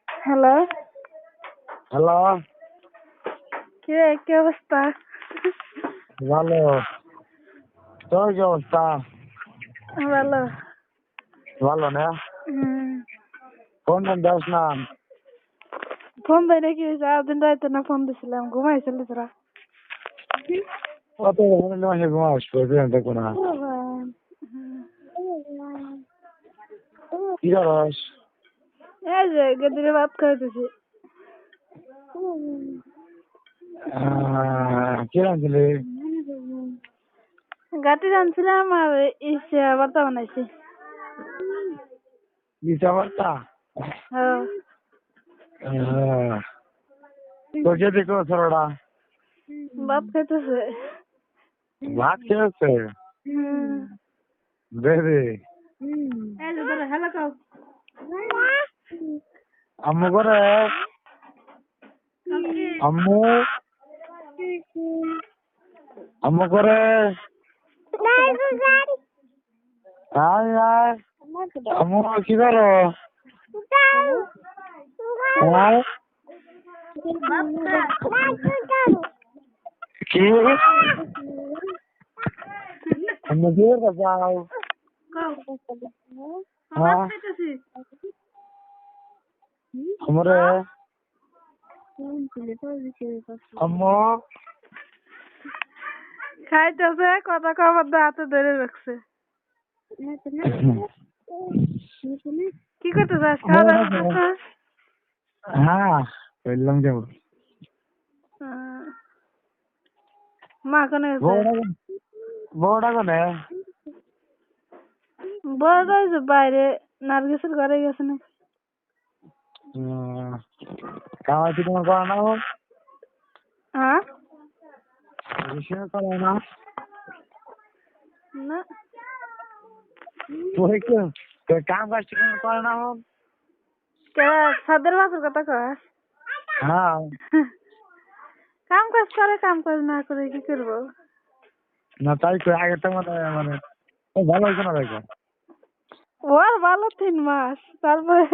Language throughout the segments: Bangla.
হ্যালো হ্যালো, কি অবস্থা? ভালো। তোর কি অবস্থা? ভালো। ভালো না? হুম। ফোন দেস না। ফোন দেয় নাকি? সারাদিন রাইতে না ফোন দিছিলাম, ঘুমাইছিলি তোরা? অত মাসে ঘুমাস দেখো না। কি করস? এই যে গেদিরে ভাত খাইতেছি। কি রাঁধছিলি? গাটি রাঁধছিলাম আর ইসে ভর্তা বানাইছি। ইচ্ছা ভর্তা? হ্যাঁ। তোর কে দেখো ছোড়া? ভাত খাইতেছে। ভাত খেয়েছে? বেরে এই যে তোরা হ্যালো কাউ। আম্মু করে? আম্মু আম্মু করে? আয় আয়। আম্মু কি করো? হ্যাঁ? কি? আম্মু কি করতে যাও? হ্যাঁ? আমরে আম্মু খাইতেছে, কথা কবার হাতে ধরে রাখছে। কি করতে চাস? খাওয়া দাওয়া করতেছ? হ্যাঁ বললাম যাবো। মা কোনে গেছে? বউটা কোনে? বড় রয়েছে বাইরে, নার্গিসের ঘরে গেছে না। কামাই কি তোমার করা না? হ্যাঁ করে না? না। তুই কাম কাজ ঠিক করে না? সাদের বাসের কথা কস? হ্যাঁ কাম কাজ করে, কাম কাজ না করে কি করবো? না তাই আগে তো মানে ভালো হয়েছে না দেখো। ওর ভালো 3 মাস, তারপরে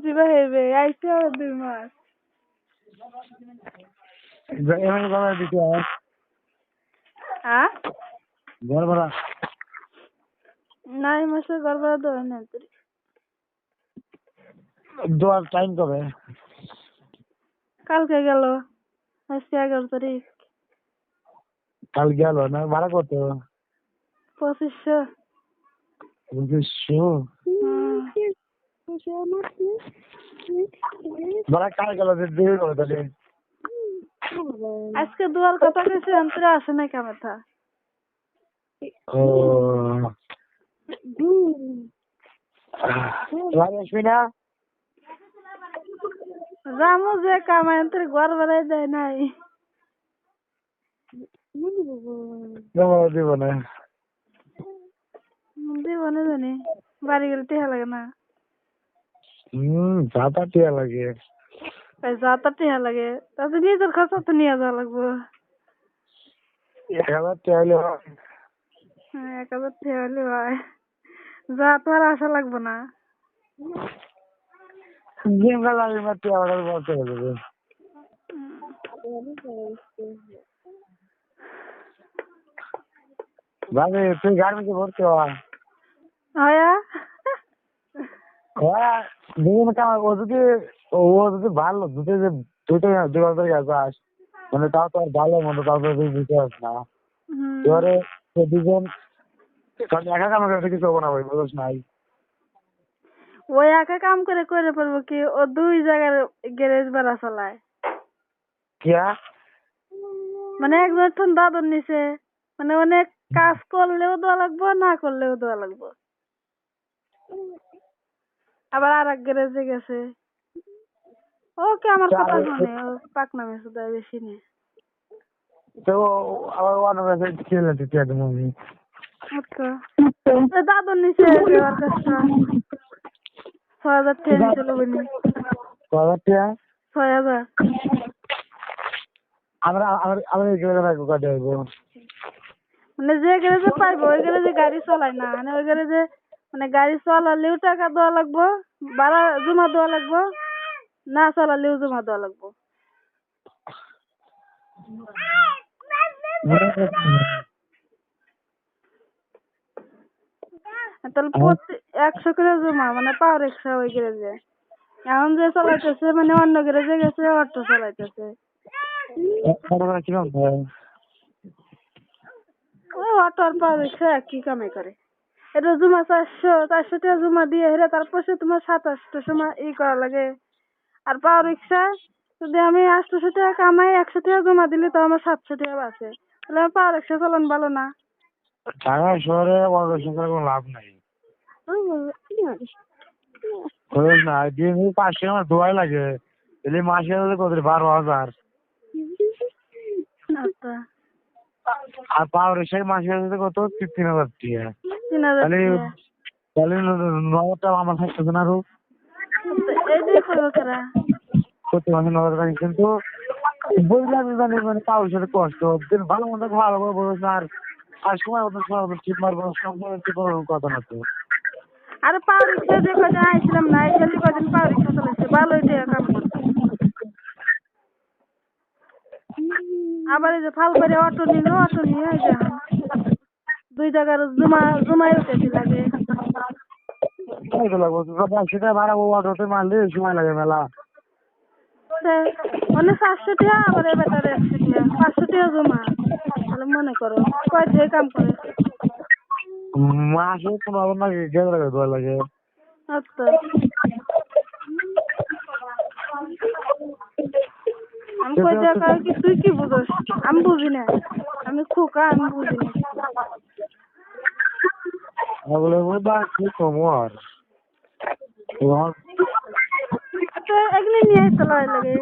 জিবা হেবে আইসে আবার 2 মাস। এমন ভালো দিতে হ্যাঁ ঘর ভাড়া না, এই মাসে ঘর ভাড়া দেওয়া নেই তোর। দেওয়ার টাইম কবে? কালকে গেল, আজকে 11 তারিখ। কাল গেল না? ভাড়া কত? 2500। 2500? ভাড়া কাল গেল দিয়ে দেবো তাহলে। আজকে দুয়ার কথা কইছে, অন্তরে আসে নাই কামাথা। ও ভাড়া আসবি না? রামু যে কামাই অন্তরে ঘর ভাড়াই দেয় নাই। দিব না। দিব না জানি, বাড়ি গেলে টেহা লাগে না। 7-8 টাকা লাগে। যা তা টেহা লাগে, তাতে নিজের খরচা তো নিয়ে যাওয়া লাগবো। 1000 টাকা হলে হয়। 1000 টাকা হলে হয়, যা তো আর আশা লাগবো না। গেম খেলা মাত্র আমার বলতে হবে। ভাবি তুই গার্মেন্টে ভর্তি হ। হয়া হ্যাঁ দেখুন কেমন ও যদি ভালো দুটো যাস মানে তাও তো আর ভালো মন্দ তাও তো তুই বুঝতে পারছ না। এবারে দুজন একা কাম করে কিছু হবো না ভাই, বুঝছ নাই? ওই একা কাম করে করে পারবো কি? ও 2 জায়গার গ্যারেজ ভাড়া চালায়। কিয়া মানে একজন ঠন দাদন নিছে, মানে অনেক কাজ করলেও দেওয়া লাগবো, না করলেও দেওয়া লাগবো। আবার আর এক গ্যারেজে গেছে। ওকে আমার কথা শুনে, ও পাক নামে শুধু বেশি নেই। তো আবার অন্য কাছে খেলে টিয়া দেবো আমি। আচ্ছা দাদন নিছে ওর কাছটা 6000 টাকা নিছিল বনি। 1000 টাকা 6000। আমরা আমরা কাটে হইব। মানে যে গ্যারেজে পাইবো ওই গ্যারেজে গাড়ি চালায় না, মানে ওই গ্যারেজে মানে গাড়ি চালালেও টাকা দেওয়া লাগবো, ভাড়া জমা দেওয়া লাগবো, না চালালেও জমা দেওয়া লাগবো। তাহলে প্রতি 100 করে জমা, মানে পাওয়ার রিক্সা ওই গ্যারেজে। এখন যে চালাইতেছে মানে অন্য গ্যারেজে গেছে, অটো চালাইতেছে। ওই অটো আর পাওয়ার রিক্সা একই কামে করে। এটা জমা 400 টাকা জমা দিয়ে হেরে তারপর সে তোমার 2700 সময় করা লাগে। আর পাওয়ার রিক্সা যদি আমি 800 টাকা কামাই, 100 টাকা জমা দিলে তো আমার 700 টাকা বাঁচে। তাহলে আমার পাওয়ার রিক্সা চালান ভালো না? ঢাকা শহরে অটো রিক্সা কোনো লাভ নাই। না দিন 500 আমার দোয়াই লাগে, তাহলে মাসে কত 12,000। আচ্ছা, আর পাওয়ার রিক্সায় মাসে কত 3,000 টাকা। 3000 তাহলে টাকা। তাহলে 9,000 আমার থাকতেছে না আরো এইটাই করবো তারা। প্রতি মাসে 9,000 টাকা। কিন্তু বুঝলাম জানি মানে পাওয়ার রিক্সার কষ্ট, ভালো মন্দ ভালো করে বলছে। আর সময় মতো ঠিক মারবো, সময় ঠিক করার কথা না তো। আর পাওয়ার রিক্সা যে কদিন আইছিলাম না, এখান থেকে কদিন পাওয়ার রিক্সা চালাইছে, ভালোই টাকা কাম করছে। আবার এই যে ফালবাড়ি অটো নিল, অটো নিয়ে এই যে এখন 2 জায়গার জমায় উঠেছি লাগে। সেটা ভাড়া অটোতে মারলে সময় লাগে মেলা। মানে 400 টাকা, আবার এই বেটার 100 টাকা, 500 টাকা জমা। তাহলে মনে করো কয় টাকা কাম করে। মাসে 15,000 লাগে, 1,000 টাকা দেওয়া লাগে। আচ্ছা, আমি কই জায়গা কি তুই কি বুঝোস? আমি বুঝি না, আমি খোকা, আমি বুঝি না। বলে বা কি তোমার তো এগুলি নিয়ে তো লড়াই লাগে,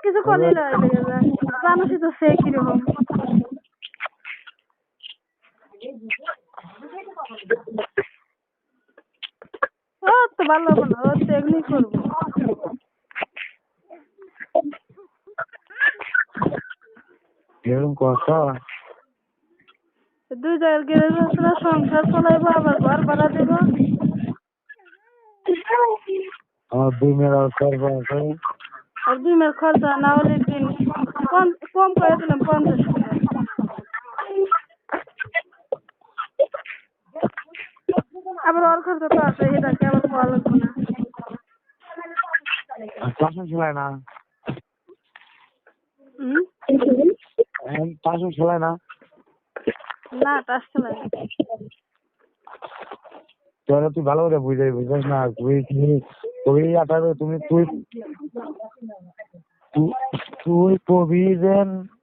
কিছু করলে লড়াই লেগে যায়। জানোসই তো সে কিরকম। ও তো ভালো হবে না, ও তো এগুলি করবো। এরকম কথা। 2 জায়গার গেলে সংসার চালাইবো, আবার ঘর ভাড়া দেবো। আমার 2 মেয়ের খরচ আছে। আর 2 মাস খরচা না হলে দিন কম করে দিলাম 50 টাকা। আবার ওর খরচা তো আছে, এটাকে আবার পাওয়া লাগবে না। পাশে ছেলে না, পাশে ছেলে না, না টাচ চালাই না। তোরা তুই ভালো করে বুঝিস না। তুই তুমি তুই কবি যে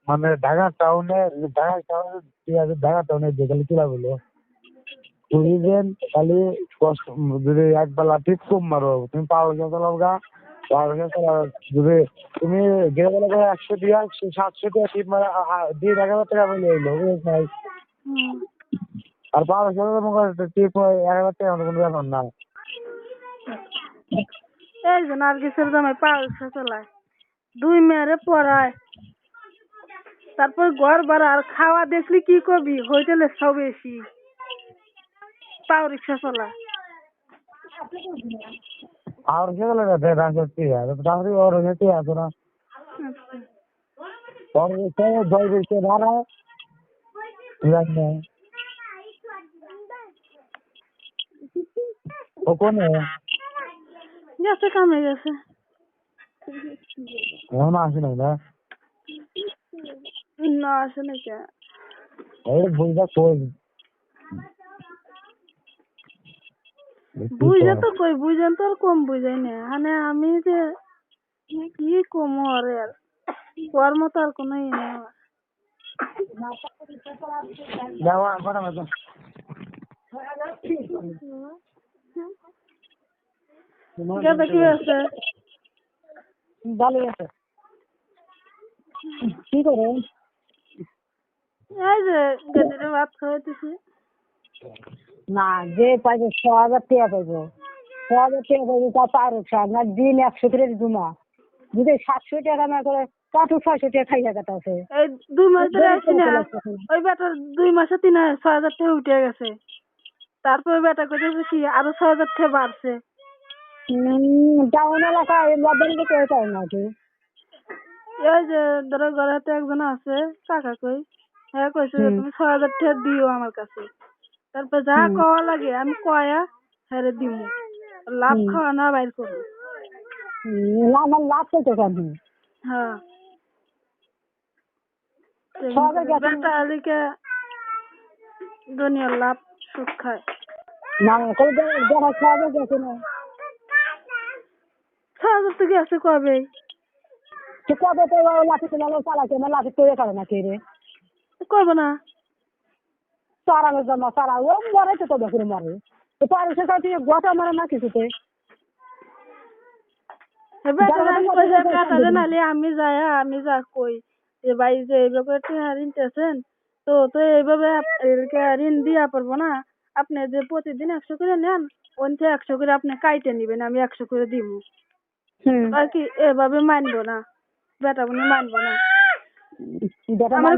মানে ঢাকা টাউনে ঢাকা টাউনে যেখানে চলা বলো তুই যে খালি কষ্ট যদি একবেলা ঠিক কম মারো, তুমি পাওয়ার চালাও গা। যদি তুমি গেলে 100 টাকা 700 টাকা টিপ মারা দিয়ে 1,000 টাকা বলে এলো ভাই। আর পাওয়ার চালাতে টিপ 1,000 টাকা কোনো ব্যাপার না। এই যে নার্গিসের জামাই পাওয়ার রিক্সা চালায়, 2 মেয়েরে পড়ায়, তারপর ঘর ভাড়া আর খাওয়া দেখলি কি করবি, হোটেলে সব বেশি। পাওয়ার রিক্সা চালায়। আর সেগুলো রাজনীতি রাজনীতি ওর রাজনীতি আছে না। और जैसे 2 रिश्तेदार है वो कौन है? গেছে কামে গেছে। এখন আসে নাই না? না আসে না কে? এই বুঝা কই বুঝা তো কই, বুঝান তো আর কম বুঝাই না। মানে আমি যে কি কম ওরে আর ওর মতো আর কোনো নেই আমার। যাওয়া বড় মত গেছে কি আছে? ভালো আছে। কি করে? এই যে গেছে ভাত খাওয়াইতেছি। না যে পাইবে 6,000 টাকা পাইবে, 6,000 টাকা পাইবে তা পার না দিন 100 করে জমা। যদি 700 টাকা না করে তাতে 600 টাকা খাইয়া কাটা আছে। এই 2 মাস ধরে আসছি না, ওই বেটার 2 মাসে 6,000 টাকা উঠে গেছে। তারপরে বেটা কইতেছে কি আরো 6,000 টাকা বাড়ছে। টাউন এলাকায় লবণকে কেউ চায় না কি এই যে ধরো ঘরেতে একজন আছে কাকা কই, হ্যাঁ কইছে যে তুমি 6,000 টাকা দিও আমার কাছে, তারপর যা কওয়া লাগে আমি কয়া হ্যাঁ দিমু, লাভ খাওয়া না বাইর করবো। আমার লাভ করতে পারবি হ্যাঁ 6,000 গেছে বেটা আলিকে দুনিয়ার লাভ সুখ খায়। না করে দেখা 6,000 গেছে না 6,000 তো গেছে কবে। তো কবে তো লাঠি তোলা চালাচ্ছে না লাঠি তৈরি করে না কে রে করবো না চারানো জমা চারা ও মরে তো তবে করে মরে তো পারছে কাছে গোটা মরে না কিছুতে বেটারে নালে আমি যা কই যে ভাই যে এইভাবে ঋণ টেছেন তো তো এইভাবে ঋণ দিয়া পারবো না, আপনি যে প্রতিদিন 100 করে নেন ওইটা 100 করে আপনি কাইটে নিবেন, আমি 100 করে দিব। আর কি এভাবে মানবো না, বেটা বোন মানবো না। আমার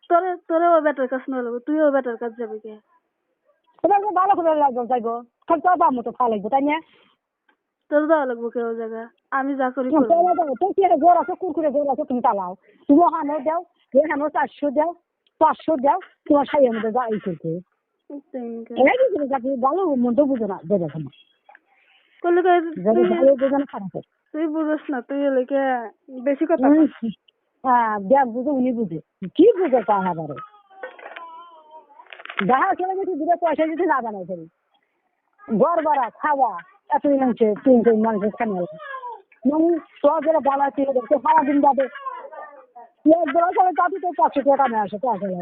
তোরে তোরে ও বেটার কাছে না লাগবো, তুই ও বেটার কাছে যাবি কে? ভালো করে লাগবে যাইবো খালি তো পাবো তো ভালো লাগবে তাই না তোর দেওয়া লাগবো কেউ জায়গা, আমি যা করি তো কি জোর আছে কুরকুরে জোর আছে তুমি চালাও তুমি হানো দাও হানো 400 দাও 500 দাও তোমার সাইয়ের মধ্যে যা এই করতে ভালো মন্দ বুঝো না দেবে তোমার তুই বুঝস না, তুই এলাকে বেশি কথা হ্যাঁ দেখ বুঝো উনি বুঝে কি বুঝে তা হাবারে দেখা চলে গেছি দুটো পয়সা যদি না বানাই ফেলি ঘর ভাড়া খাওয়া এত মানুষের 3 মানুষের খানে মানে সব যারা ভাড়া ছিল সারাদিন যাবে এক বেলা করে যাবি তো 500 টাকা কামে আসে তো আসলে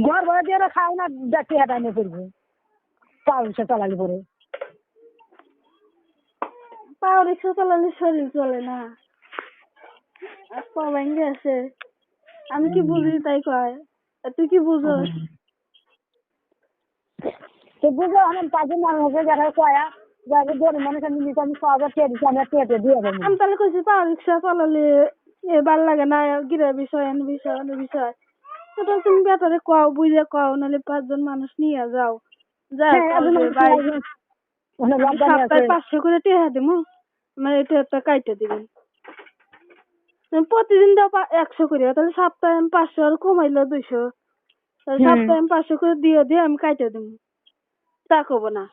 ঘর ভাড়া দিয়ে খাও না দেখতে হাঁটা নিয়ে ফিরবে পাও রিক্সা চালালি পরে পাও রিক্সা চালালে শরীর চলে না, আর পা ভেঙে আছে। আমি কি বুঝি তাই কয়, তুই কি বুঝোস? তো বুঝো আমার পাশে মানুষ যারা কয়া যারা গরিব মানুষ আমি নিতে আমি 6,000 টাকা দিচ্ছি আমি পেটে দিয়ে দেবো আমি তাহলে কইছি পাও রিক্সা চালালে ভাল লাগে না, গিরের বিষয় বিষয় ওটা তুমি বেটারে কও বুঝে কও, নাহলে 5 জন মানুষ নিয়ে যাও সপ্তাহে 500 করে টেহা দেবো, মানে এটা একটা কাইটে দিবেন প্রতিদিন দাও 100 করে, তাহলে সপ্তাহে আমি 500 আর কমাইলো 200, সপ্তাহে আমি 500 করে দিয়ে আমি কাইটে দেবো, তা কব না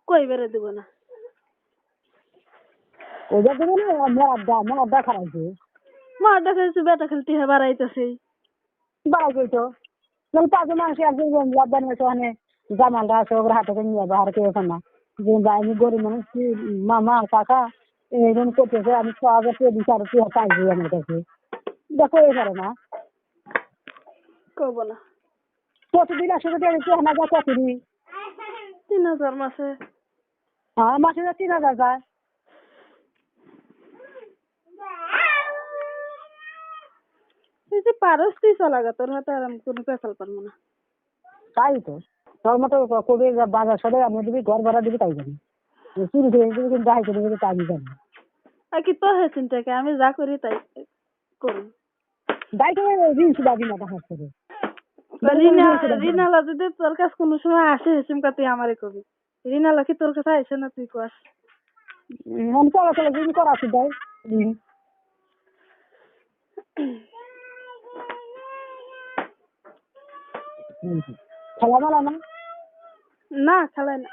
কই বেড়ে দেবো না ওদের দেবো না মরার দেখা রাখবে মার দেখাচ্ছি বেটা খালি টেহা বাড়াইতেছে বাড়াই তো তাহলে 5 মানুষ একজন লাভ বানিয়েছে ওখানে জামালরা আছে ওগুলো হাতে করে নিয়ে যাবো আর কেউ না যে আমি গরিব মানুষ মামা কাকা এইরকম করতেছে আমি 6,000 টাকা দিচ্ছি আর 2,000 চাইছি আমার কাছে দেখো এ পারে না কব না প্রতিদিন 100 টাকা দিচ্ছি আমার যা প্রতিদিন 3,000 মাসে, হ্যাঁ মাসে 3,000 যায় তুই যে পারস তুই চালাগা, তোর হাতে আর আমি কোনো পেশাল পারবো না। তাই তো তোর মতো কবি বাজার সদাই আমি দিবি ঘর ভাড়া দিবি তাই জানি চুরি করে দিবি কিন্তু যাই করে দিবি তাই জানি আর কি তোর হে চিন্তাকে আমি যা করি তাই করি। যাই করে ঋণ সুদাবি না দেখা করে রিনালা যদি তোর কাছে কোনো সময় আসে হেসিমকা তুই আমারে কবি, রিনালা কি তোর কাছে আসে না তুই কস? আমি চলাচল ঋণ করা আছে যাই ঋণ খেলামেলা না না খেলায় না।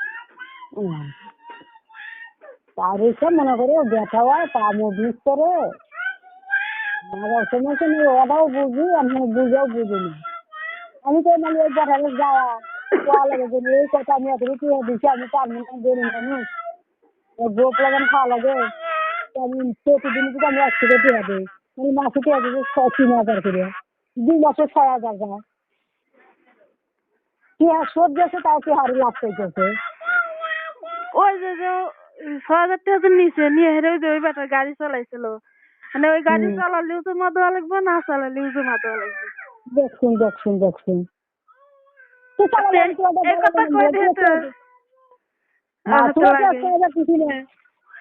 তার এসে মনে করে ব্যথা হয় পা মুভিস করে সময় ওরাও বুঝি আমি বুঝেও বুঝিনি আমি তো মানে ওই পাঠালে যাওয়া লাগে এই কথা আমি এত দিচ্ছি আমি পারবো না গরিব মানুষ গোপ লাগান খাওয়া লাগে আমি প্রতিদিন যদি আমি 100 টাকা দিয়ে দিই মানে মাসে টাকা দিবি 3,000 করে 2 মাসে 6,000 যায় কি আর শোধ গেছে তাও কি হারে লাভ পাইতেছে ওই যে 6,000 টাকা নিচে নিয়ে হেরে ওই বেটার গাড়ি চালাইছিল, মানে ওই গাড়ি চালালেও তো মা দেওয়া লাগবে, না চালালেও তো মা দেওয়া লাগবে। দেখুন তো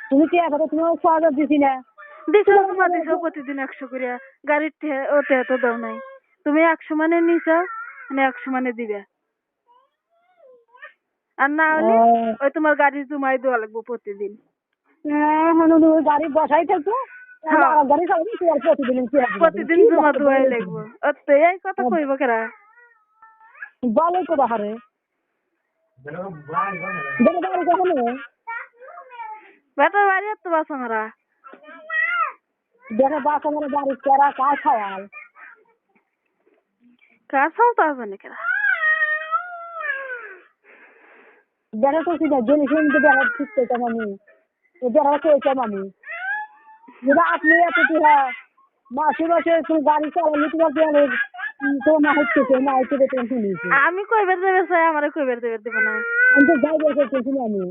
তুমি কি এখন তুমি 6,000 দিছি না প্রতিদিন 100 করে গাড়ির ওতে তো দাও নাই, তুমি 100 মানে নিছো মানে এক সমানে দিবে। আর না হলে ওই তোমার গাড়ি জমাই দেওয়া লাগবে প্রতিদিন। গাড়ি বসাই থাকতো হ্যাঁ। গাড়ি চালাবি তুই আর প্রতিদিন কি হবে? প্রতিদিন জমা দেওয়াই লাগবে। তো এই কথা কইব কেরা? বলে তো বাহারে বাড়ি কখনো বেটার বাড়ি তো বাস আমরা। দেখে বাস আমার বাড়ি কেরা কাজ খাওয়াল কাছেও তো আছে না কেরা। দেখা করছি না জিনিস কিন্তু দেখা ঠিক পেতাম আমি দেখা পেয়েছিলাম আমি যেটা আপনি এত মাসে মাসে তুমি গাড়ি চালালে তোমার তোমার মা হচ্ছে মা হচ্ছে বেতন শুনেছি আমি কইবার দেবে চাই আমারে কইবার দেবে না। আমি তো যাই দেখেছি আমি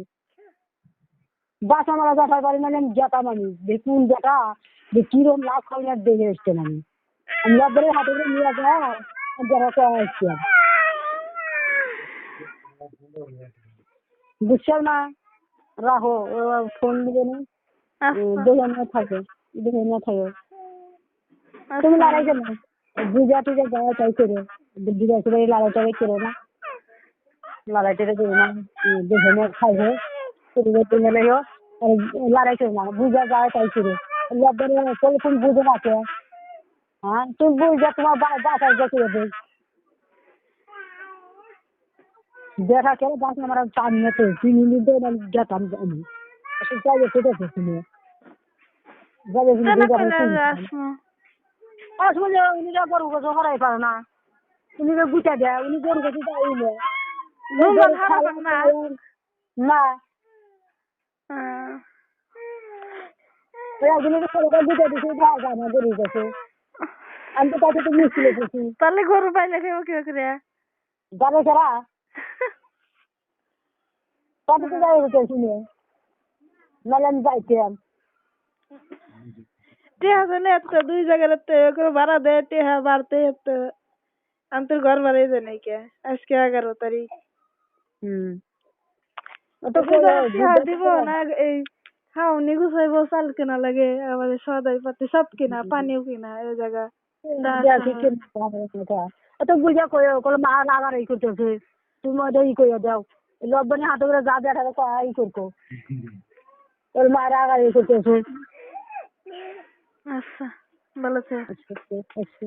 বাস আমার দেখার পারি না আমি যেতাম আমি দেখুন যেটা যে কিরম লাভ খাই না দেখে এসছেন আমি লাভের হাতে করে নিয়ে যাওয়া যারা করা এসছি বুঝছো না রাখো ফোন দিবে না দেখে না থাকে তুমি লড়াই কেন বুঝা টুজা যাওয়া চাই করে বুঝা করে লড়াই টাড়াই করো না লড়াই টেড়ে করো না দেখে না খাইবে পরিবর্তন হলেও লড়াই করো না বুঝা যাওয়া চাই করে লব্বের চলে তুমি বুঝে রাখে হ্যাঁ তুমি বুঝা তোমার বাসায় দেখে দেবে দেখা করে বাস আমার সামনে তো 3 মিনিট যেতাম আমি আসলে যাই সেটা শুনে যাবে আসলে উনি যা গরু গোছ করাই পারে না উনি যে গুটা দেয় উনি গরু গোছ যাইলে না একদিনে সরকার গুটা দিছে যায় না গরু গোছ আমি তো তাকে তো মিছিলে গেছি তাহলে গরু পাইলে খেয়ে কি করে যাবে সারা তাতে তো যাই হতো শুনে নাহলে আমি যাইতাম টেহা জানে একটা 2 জায়গার করে ভাড়া দেয় টেহা বাড়তে আমি তোর ঘর ভাড়াই জানি কে আজকে 11 তারিখ। দিব না এই খাওনি গুছাইব চাল কেনা লাগে আমাদের সদাই পাতি সব কিনা পানিও কিনা এই জায়গা তো বুঝা কই মা আগার এই করতেছে তুমি ওটা ই করে দাও লব্বানি হাতে করে যা দেখা ই করতো ওর মায়ের আগার এই করতেছে আচ্ছা ভালো আছে। আচ্ছা